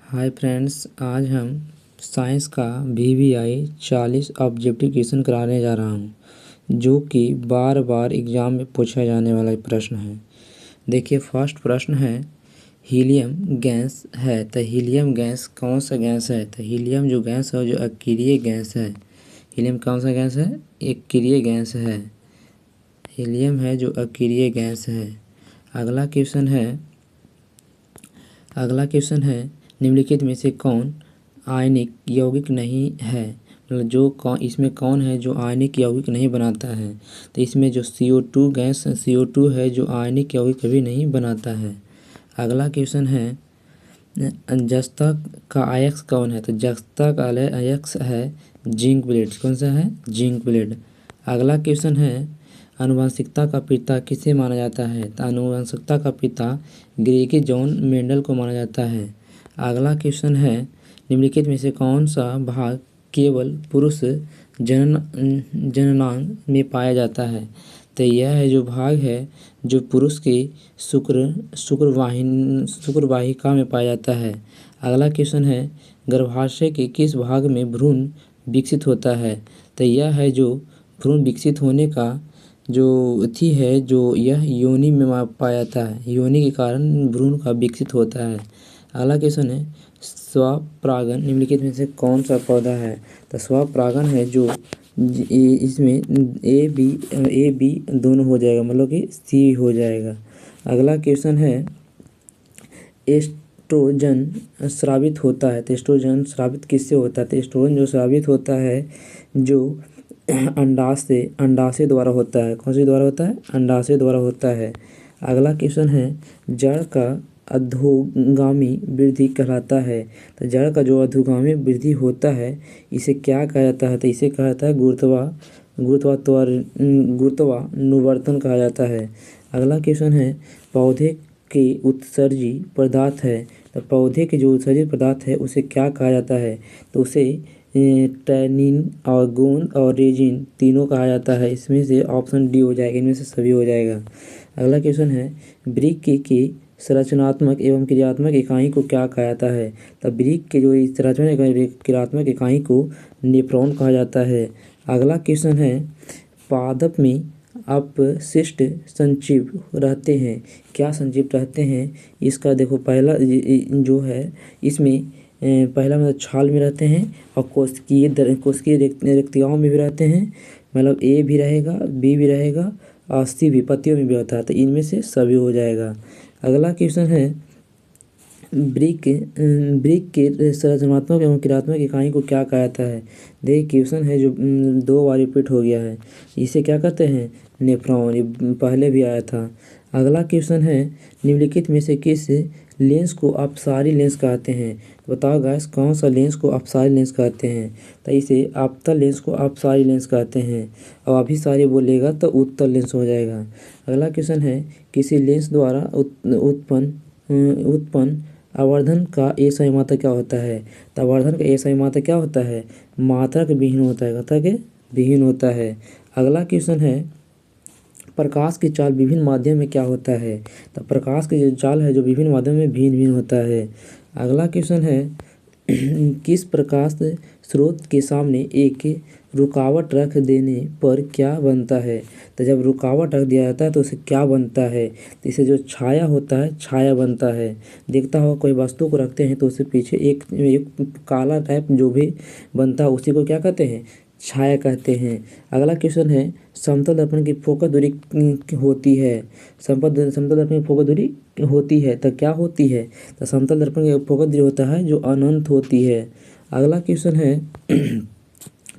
Hi friends, आज हम science का VVI 40 ऑब्जेक्टिव क्वेश्चन कराने जा रहा हूँ जो कि बार बार एग्ज़ाम में पूछा जाने वाला प्रश्न है। देखिए, फर्स्ट प्रश्न है, हीलियम गैस है तो हीलियम गैस कौन सा गैस है? तो हीलियम जो गैस है जो अक्रिय गैस है। हीलियम कौन सा गैस है? एक अक्रिय गैस है। हीलियम है जो अक्रिय गैस है। अगला क्वेश्चन है निम्नलिखित में से कौन आयनिक यौगिक नहीं है? मतलब इसमें कौन है जो आयनिक यौगिक नहीं बनाता है? तो इसमें जो CO2 गैस CO2 है जो आयनिक यौगिक कभी नहीं बनाता है। अगला क्वेश्चन है जस्ता का अयस्क कौन है? तो जस्ता का अयस्क है जिंक ब्लेड। कौन सा है? Zinc blende. अगला क्वेश्चन है आनुवंशिकता का पिता किसे माना जाता है? तो आनुवंशिकता का पिता ग्रेगी जॉन मेंडल को माना जाता है। अगला क्वेश्चन है निम्नलिखित में से कौन सा भाग केवल पुरुष जननांग में पाया जाता है? तो यह है जो भाग है जो पुरुष की शुक्रवाहिका में पाया जाता है। अगला क्वेश्चन है गर्भाशय के किस भाग में भ्रूण विकसित होता है? तो यह है जो भ्रूण विकसित होने का जो अथी है जो यह योनि में पाया जाता है। योनि के कारण भ्रूण का विकसित होता है। अगला क्वेश्चन है स्वपरागन निम्नलिखित में से कौन सा पौधा है? तो स्वपरागन है जो इसमें ए बी दोनों हो जाएगा, मतलब कि सी हो जाएगा। अगला क्वेश्चन है एस्ट्रोजन स्रावित होता है। तो एस्ट्रोजन स्रावित किससे होता है? तो एस्ट्रोजन जो स्रावित होता है जो अंडाशय द्वारा होता है। कौन से द्वारा होता है? अंडाशय द्वारा होता है। अगला क्वेश्चन है जड़ का अधोगामी वृद्धि कहलाता है। तो जड़ का जो अधोगामी वृद्धि होता है इसे क्या कहा जाता है? तो इसे कहा जाता है गुरुत्वानुवर्तन कहा जाता है। अगला क्वेश्चन है पौधे के उत्सर्जी पदार्थ है। तो पौधे के जो उत्सर्जी पदार्थ है उसे क्या कहा जाता है? तो उसे टैनिन और गोंद और रेजिन तीनों कहा जाता है। इसमें से ऑप्शन डी हो जाएगा, इनमें से सभी हो जाएगा। अगला क्वेश्चन है वृक्क की संरचनात्मक एवं क्रियात्मक इकाई को क्या कहा जाता है? तो वृक्क के जो संरचनात्मक क्रियात्मक इकाई को नेफ्रॉन कहा जाता है। अगला क्वेश्चन है पादप में अपशिष्ट संचिव रहते हैं। क्या संचिव रहते हैं? इसका देखो, पहला जो है इसमें पहला मतलब छाल में रहते हैं और कोशिकीय रेक्तिकाओं में भी रहते हैं। मतलब ए भी रहेगा, बी भी रहेगा और सी भी पत्तियों में भी होता है। तो इनमें से सभी हो जाएगा। अगला क्वेश्चन है वृक्क के संरचनात्मक एवं क्रियात्मक इकाई को क्या कहा जाता है? देखिए, क्वेश्चन है जो 2 बार रिपीट हो गया है। इसे क्या कहते हैं? नेफ्रॉन। ये पहले भी आया था। अगला क्वेश्चन है निम्नलिखित में से किस लेंस को अपसारी लेंस कहते हैं? बताओ गाइस, कौन सा लेंस को अपसारी लेंस कहते हैं? तो इसे अवतल लेंस को अपसारी लेंस कहते हैं और अभिसारी बोलेगा तो उत्तल लेंस हो जाएगा। अगला क्वेश्चन है किसी लेंस द्वारा उत्पन्न आवर्धन का एसआई मात्रा क्या होता है? तो आवर्धन का एसआई मात्रा क्या होता है? मात्रक विहीन होता है। कहता है कि विहीन होता है। अगला क्वेश्चन है प्रकाश की चाल विभिन्न माध्यम में क्या होता है? तो प्रकाश की जो चाल है जो विभिन्न माध्यम में भिन्न भिन्न होता है। अगला क्वेश्चन है किस प्रकाश स्रोत के सामने एक रुकावट रख देने पर क्या बनता है? तो जब रुकावट रख दिया जाता है तो उसे क्या बनता है? तो इसे जो छाया होता है छाया बनता है। देखता हो कोई वस्तु को रखते हैं तो उससे पीछे एक काला टाइप जो भी बनता है उसी को क्या कहते हैं? छाया कहते हैं। अगला क्वेश्चन है समतल दर्पण की फोकस दूरी होती है। समतल दर्पण की फोकस दूरी होती है तो क्या होती है? तो समतल दर्पण की फोकस दूरी होता है जो अनंत होती है। अगला क्वेश्चन है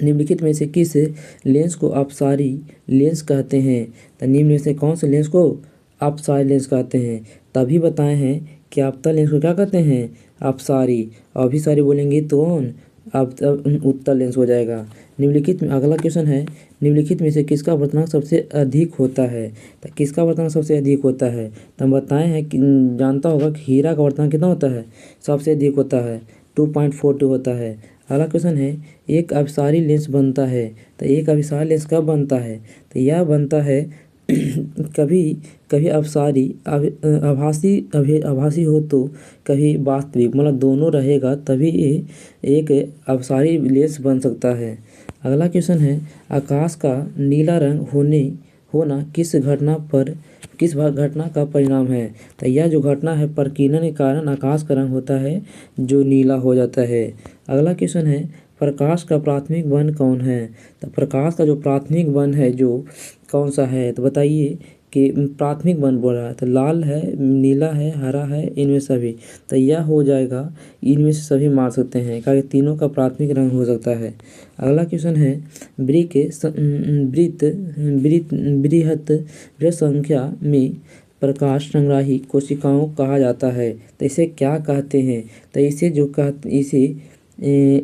निम्नलिखित में से किस लेंस को अपसारी लेंस कहते हैं? तो निम्न में से कौन से लेंस को अपसारी लेंस कहते हैं? तभी बताए हैं कि अवतल लेंस को क्या कहते हैं? अपसारी। अभिसारी बोलेंगे तो अब उत्तल लेंस हो जाएगा। निम्नलिखित में अगला क्वेश्चन है निम्नलिखित में से किसका वर्तनांक सबसे अधिक होता है? तो किसका वर्तनांक सबसे अधिक होता है? तो हम बताए हैं कि जानता होगा कि हीरा का वर्तनांक कितना होता है? सबसे अधिक होता है, 2.42 होता है। अगला क्वेश्चन है एक अभिसारी लेंस बनता है। तो एक अभिसारी लेंस कब बनता है? तो यह बनता है कभी कभी आभासी हो तो कभी वास्तविक, मतलब दोनों रहेगा तभी ये एक अवसारी लेंस बन सकता है। अगला क्वेश्चन है, आकाश का नीला रंग होना किस घटना का परिणाम है? तो यह जो घटना है प्रकीर्णन के कारण आकाश का रंग होता है जो नीला हो जाता है। अगला क्वेश्चन है, प्रकाश का प्राथमिक वर्ण कौन है? तो प्रकाश का जो प्राथमिक वर्ण है जो कौन सा है? तो बताइए कि प्राथमिक वर्ण बोल रहा है तो लाल है, नीला है, हरा है, इनमें सभी। तो यह हो जाएगा इनमें से सभी मार सकते हैं, क्योंकि तीनों का प्राथमिक रंग हो सकता है। अगला क्वेश्चन है, बृहत संख्या में प्रकाश संग्राही कोशिकाओं कहा जाता है, तो इसे क्या कहते हैं? तो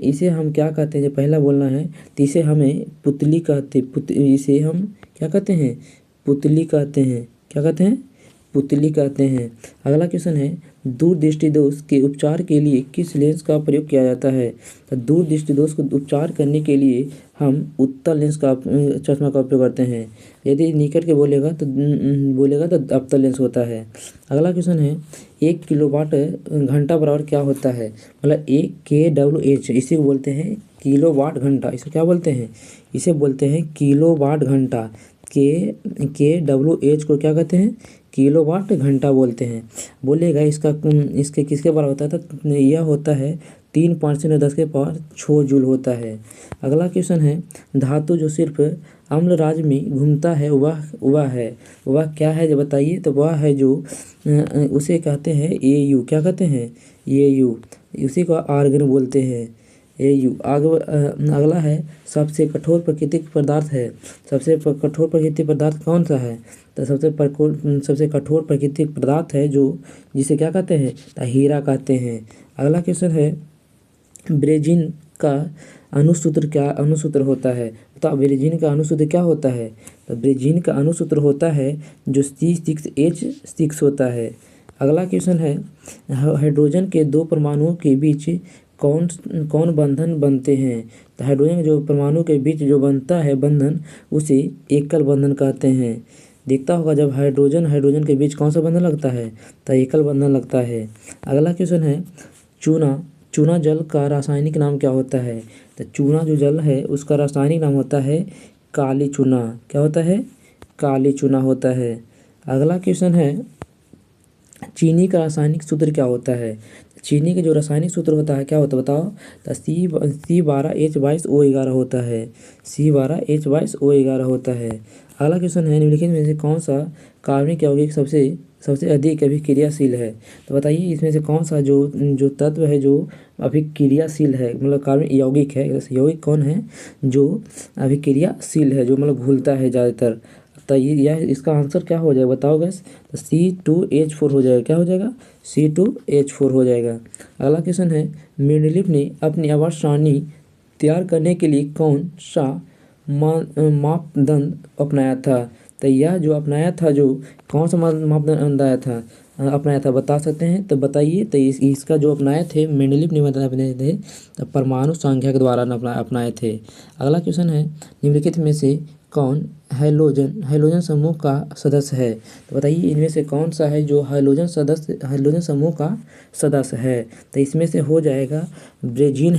इसे हम क्या कहते हैं? जो पहला बोलना है तो इसे हमें पुतली कहते, इसे हम क्या कहते हैं? पुतली कहते हैं। क्या कहते हैं? पुतली कहते हैं। अगला क्वेश्चन है, दूरदृष्टि दोष के उपचार के लिए किस लेंस का प्रयोग किया जाता है? तो दूरदृष्टि दोष को उपचार करने के लिए हम उत्तल लेंस का चश्मा का उपयोग करते हैं। यदि निकट के बोलेगा तो अवतल लेंस होता है। अगला क्वेश्चन है, 1 किलोवाट घंटा बराबर क्या होता है? मतलब 1 kWh, इसी को बोलते हैं किलोवाट घंटा। इसे क्या बोलते हैं? इसे बोलते हैं किलोवाट घंटा। kWh को क्या कहते हैं? किलोवाट घंटा बोलते हैं। बोलेगा इसके किसके बराबर होता है? तो यह होता है 3.10⁶ जूल होता है। अगला क्वेश्चन है, धातु जो सिर्फ अम्ल राज्य में घूमता है वह क्या है? जो बताइए। तो वह है जो उसे कहते हैं Au। क्या कहते हैं? Au। उसी को आर्गन बोलते हैं, Au। अगला है, सबसे कठोर प्राकृतिक पदार्थ है। सबसे कठोर प्राकृतिक पदार्थ कौन सा है? तो सबसे कठोर प्राकृतिक पदार्थ है जो जिसे क्या कहते हैं? तो हीरा कहते हैं। अगला क्वेश्चन है, ब्रेजिन का अनुसूत्र होता है? तो ब्रेजिन का अनुसूत्र क्या होता है? तो ब्रेजिन का अनुसूत्र होता है जो C6H6 होता है। अगला क्वेश्चन है, हाइड्रोजन के 2 परमाणुओं के बीच कौन बंधन बनते हैं? तो हाइड्रोजन के जो परमाणु के बीच जो बनता है बंधन उसे एकल बंधन कहते हैं। देखता होगा जब हाइड्रोजन के बीच कौन सा बंधन लगता है? तो एकल बंधन लगता है। अगला क्वेश्चन है, चूना जल का रासायनिक नाम क्या होता है? तो चूना जो जल है उसका रासायनिक नाम होता है काली चूना। क्या होता है? काली चूना होता है। अगला क्वेश्चन है, चीनी का रासायनिक सूत्र क्या होता है? चीनी का जो रासायनिक सूत्र होता है क्या होता है बताओ? तो C12H22O11 होता है। C12H22O11 होता है। अगला क्वेश्चन है, निम्नलिखित में से कौन सा कार्बनिक यौगिक सबसे अधिक अभिक्रियाशील है? तो बताइए इसमें से कौन सा जो तत्व है जो अभिक्रियाशील है, मतलब कार्बनिक यौगिक है, यौगिक कौन है जो अभिक्रियाशील है, जो मतलब घुलता है ज़्यादातर? तो यह इसका आंसर क्या हो जाएगा बताओ गैस? तो C2H4 हो जाएगा। क्या हो जाएगा? C2H4 हो जाएगा। अगला क्वेश्चन है, मेंडलीव ने अपनी आवर्त सारणी तैयार करने के लिए कौन सा मापदंड अपनाया था? तो यह जो अपनाया था, जो कौन सा मापदंड अपनाया था बता सकते हैं? तो बताइए। तो इसका जो अपनाए थे मेंडलीव ने अपनाए थे तो परमाणु संख्या के द्वारा अपनाए थे। अगला क्वेश्चन है, निम्नलिखित में से कौन हैलोजन समूह का सदस्य है? तो बताइए इनमें से कौन सा है जो हैलोजन समूह का सदस्य है? तो इसमें से हो जाएगा ब्रेजीन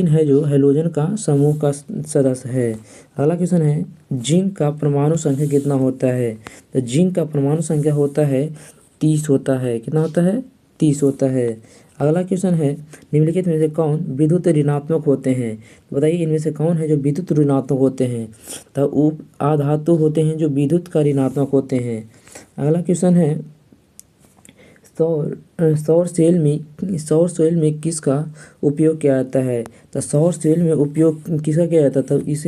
है जो हैलोजन का समूह का सदस्य है। अगला क्वेश्चन है, जिंक का परमाणु संख्या कितना होता है? तो जिंक का परमाणु संख्या होता है 30 होता है। कितना होता है? 30 होता है। अगला क्वेश्चन है, निम्नलिखित में से कौन विद्युत ऋणात्मक होते हैं? तो बताइए इनमें से कौन है जो विद्युत ऋणात्मक होते हैं? तो उप आधातु होते हैं जो विद्युत का ऋणात्मक होते हैं। अगला क्वेश्चन है, सौर सेल में किसका उपयोग किया जाता है? तो सौर सेल में उपयोग किसका किया जाता है? तो इस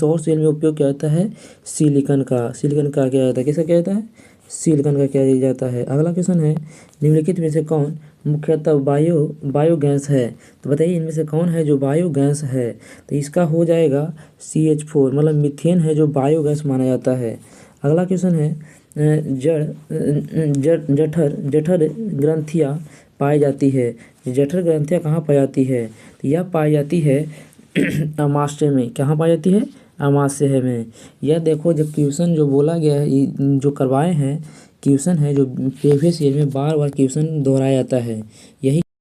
सौर सेल में उपयोग किया जाता है सिलिकॉन का किया जाता है। किसका किया जाता है? सिलिकॉन का किया जाता है। अगला क्वेश्चन है, निम्नलिखित में से कौन मुख्यतः बायोगैस है? तो बताइए इनमें से कौन है जो बायोगैस है? तो इसका हो जाएगा CH4, मतलब मीथेन है जो बायोगैस माना जाता है। अगला क्वेश्चन है, जठर ग्रंथियाँ पाई जाती है। जठर ग्रंथियाँ कहाँ पाई जाती है? तो यह पाई जाती है अमाशय में। कहाँ पाई जाती है? अमाशय में। यह देखो जब क्वेश्चन जो बोला गया है जो करवाए हैं क्वेश्चन है जो प्रीवियस ईयर में बार बार क्वेश्चन दोहराया जाता है। यही